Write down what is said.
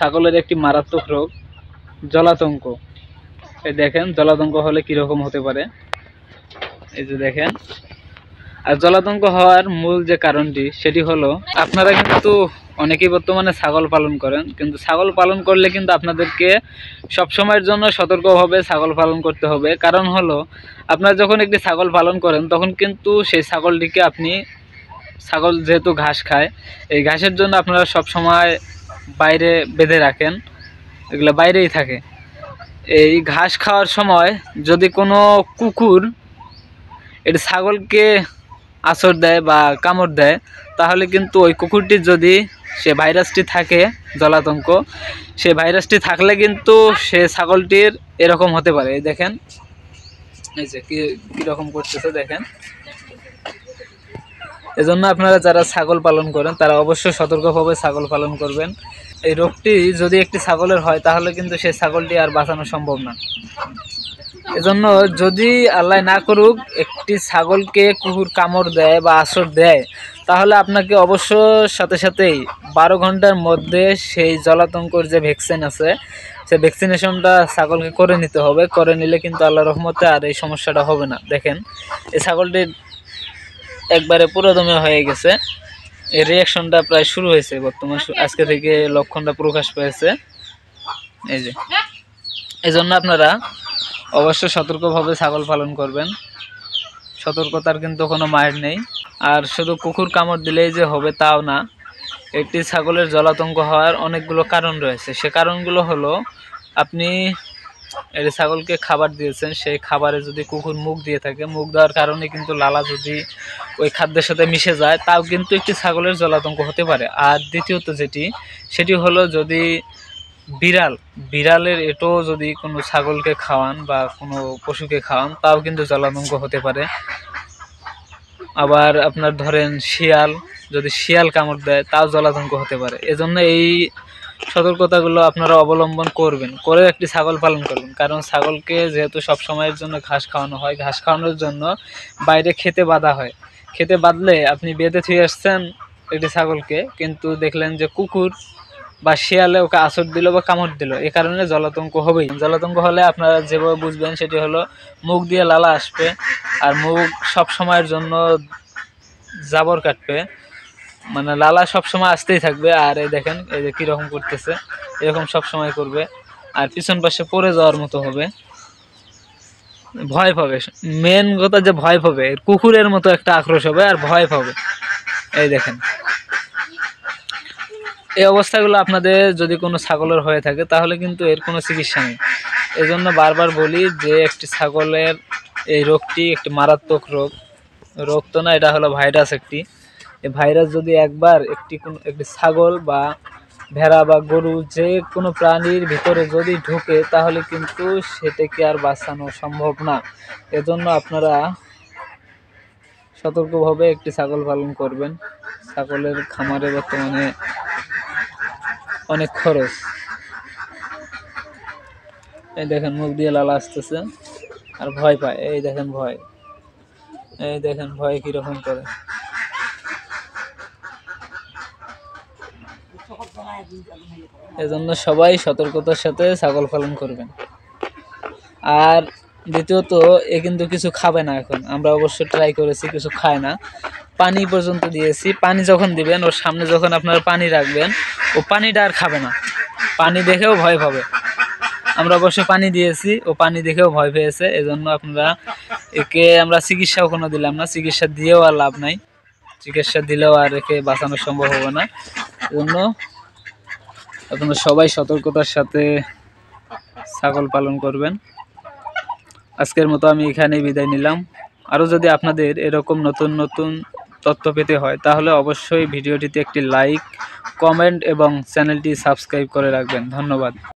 ছাগলের একটি মারাত্মক রোগ জলাতঙ্ক। এই দেখেন জলাতঙ্ক হলে কিরকম হতে পারে, এই যে দেখেন। আর জলাতঙ্ক হওয়ার মূল যে কারণটি সেটি হলো, আপনারা কিন্তু অনেকেই বর্তমানে ছাগল পালন করেন, কিন্তু ছাগল পালন করলে কিন্তু আপনাদেরকে সবসময়ের জন্য সতর্কভাবে ছাগল পালন করতে হবে। কারণ হলো, আপনারা যখন একটি ছাগল পালন করেন তখন কিন্তু সেই ছাগলটিকে ছাগল যেহেতু ঘাস খায়, এই ঘাসের জন্য আপনারা সবসময় বাইরে বেঁধে রাখেন, এগুলো বাইরেই থাকে। এই ঘাস খাওয়ার সময় যদি কোনো কুকুর এটি ছাগলকে আঁচড় দেয় বা কামড় দেয়, তাহলে কিন্তু ওই কুকুরটির যদি সে ভাইরাসটি থাকে জলাতঙ্ক, সে ভাইরাসটি থাকলে কিন্তু সে ছাগলটির এরকম হতে পারে। এই দেখেন, এই যে কীরকম করতেছে দেখেন। এজন্য আপনারা যারা ছাগল পালন করেন তারা অবশ্যই সতর্কভাবে ছাগল পালন করবেন। এই রোগটি যদি একটি ছাগলের হয় তাহলে কিন্তু সেই ছাগলটি আর বাঁচানো সম্ভব না। এজন্য যদি আল্লাহ না করুক একটি ছাগলকে কুকুর কামড় দেয় বা আঁচড় দেয়, তাহলে আপনাকে অবশ্য সাথে সাথেই 12 ঘন্টার মধ্যে সেই জলাতঙ্কর যে ভ্যাকসিন আছে সেই ভ্যাকসিনেশনটা ছাগলকে করে নিতে হবে। করে নিলে কিন্তু আল্লাহর রহমতে আর এই সমস্যাটা হবে না। দেখেন, এই ছাগলটির একবারে পুরোদমে হয়ে গেছে, এই রিয়াকশনটা প্রায় শুরু হয়েছে বর্তমান, আজকে থেকে লক্ষণটা প্রকাশ পেয়েছে। এই যে, এই জন্য আপনারা অবশ্যই সতর্কভাবে ছাগল পালন করবেন। সতর্কতার কিন্তু কোনো মায়ের নেই। আর শুধু কুকুর কামড় দিলেই যে হবে তাও না, একটি ছাগলের জলাতঙ্ক হওয়ার অনেকগুলো কারণ রয়েছে। সে কারণগুলো হলো, আপনি এই ছাগলকে খাবার দিয়েছেন, সেই খাবারে যদি কুকুর মুখ দিয়ে থাকে, মুখ দেওয়ার কারণে কিন্তু লালা যদি ওই খাদ্যের সাথে মিশে যায়, তাও কিন্তু একটি ছাগলের জলাতঙ্ক হতে পারে। আর দ্বিতীয়ত সেটি হলো, যদি বিড়ালের এঁটো যদি কোনো ছাগলকে খাওয়ান বা কোনো পশুকে খাওয়ান, তাও কিন্তু জলাতঙ্ক হতে পারে। আবার আপনার ধরেন যদি শিয়াল কামড় দেয়, তাও জলাতঙ্ক হতে পারে। এজন্য এই সতর্কতাগুলো আপনারা অবলম্বন করবেন, করে একটি ছাগল পালন করবেন। কারণ ছাগলকে যেহেতু সব সময়ের জন্য ঘাস খাওয়ানো হয়, ঘাস খাওয়ানোর জন্য বাইরে খেতে বাঁধা হয়। খেতে বাঁধলে আপনি বেঁধে থুয়ে আসছেন একটি ছাগলকে, কিন্তু দেখলেন যে কুকুর বা শিয়ালে ওকে আঁচড় দিল বা কামড় দিল, এ কারণে জলাতঙ্ক হবেই। জলাতঙ্ক হলে আপনারা যেভাবে বুঝবেন সেটি হলো, মুখ দিয়ে লালা আসবে আর মুখ সব সময়ের জন্য জাবর কাটবে, মানে লালা সব সময় আসতেই থাকবে। আর এই দেখেন, এই যে কিরকম করতেছে, এরকম সব সময় করবে। আর পিছন পাশে পড়ে যাওয়ার মতো হবে, ভয় পাবে। মেন কথা যে ভয় পাবে, কুকুরের মতো একটা আক্রোশ হবে আর ভয় পাবে। এই দেখেন, এই অবস্থাগুলো আপনাদের যদি কোনো ছাগলের হয়ে থাকে তাহলে কিন্তু এর কোনো চিকিৎসা নেই। এজন্য বারবার বলি যে একটি ছাগলের এই রোগটি একটি মারাত্মক রোগ তো না, এটা হলো ভাইরাস একটি। এই ভাইরাস যদি একবার একটি ছাগল বা ভেড়া বা গরু যে কোনো প্রাণীর ভিতরে যদি ঢুকে, তাহলে কিন্তু সেটাকে আর বাঁচানো সম্ভব না। এজন্য আপনারা সতর্কভাবে একটি ছাগল পালন করবেন। ছাগলের খামারে বর্তমানে অনেক খরচ। এই দেখেন, মুখ দিয়ে লালা আসতেছে আর ভয় পায়। এই দেখেন ভয় কিরকম করে। এজন্য সবাই সতর্কতার সাথে ছাগল পালন করবেন। আর দ্বিতীয়ত, এ কিন্তু কিছু খাবে না। এখন আমরা অবশ্য ট্রাই করেছি, কিছু খায় না। পানি পর্যন্ত দিয়েছি, পানি যখন দিবেন ওর সামনে যখন আপনারা পানি রাখবেন, ও পানিটা আর খাবে না, পানি দেখেও ভয় পাবে। আমরা অবশ্য পানি দিয়েছি, ও পানি দেখেও ভয় পেয়েছে। এজন্য আপনারা একে আমরা চিকিৎসাও কোনো দিলাম না, চিকিৎসা দিয়েও আর লাভ নাই, চিকিৎসা দিলেও আর একে বাঁচানো সম্ভব হবে না। এজন্য আপনারা সবাই সতর্কতার সাথে ছাগল পালন করবেন। আজকের মতো আমি এখানেই বিদায় নিলাম। আরও যদি আপনাদের এরকম নতুন নতুন তথ্য পেতে হয় তাহলে অবশ্যই ভিডিওটিতে একটি লাইক, কমেন্ট এবং চ্যানেলটি সাবস্ক্রাইব করে রাখবেন। ধন্যবাদ।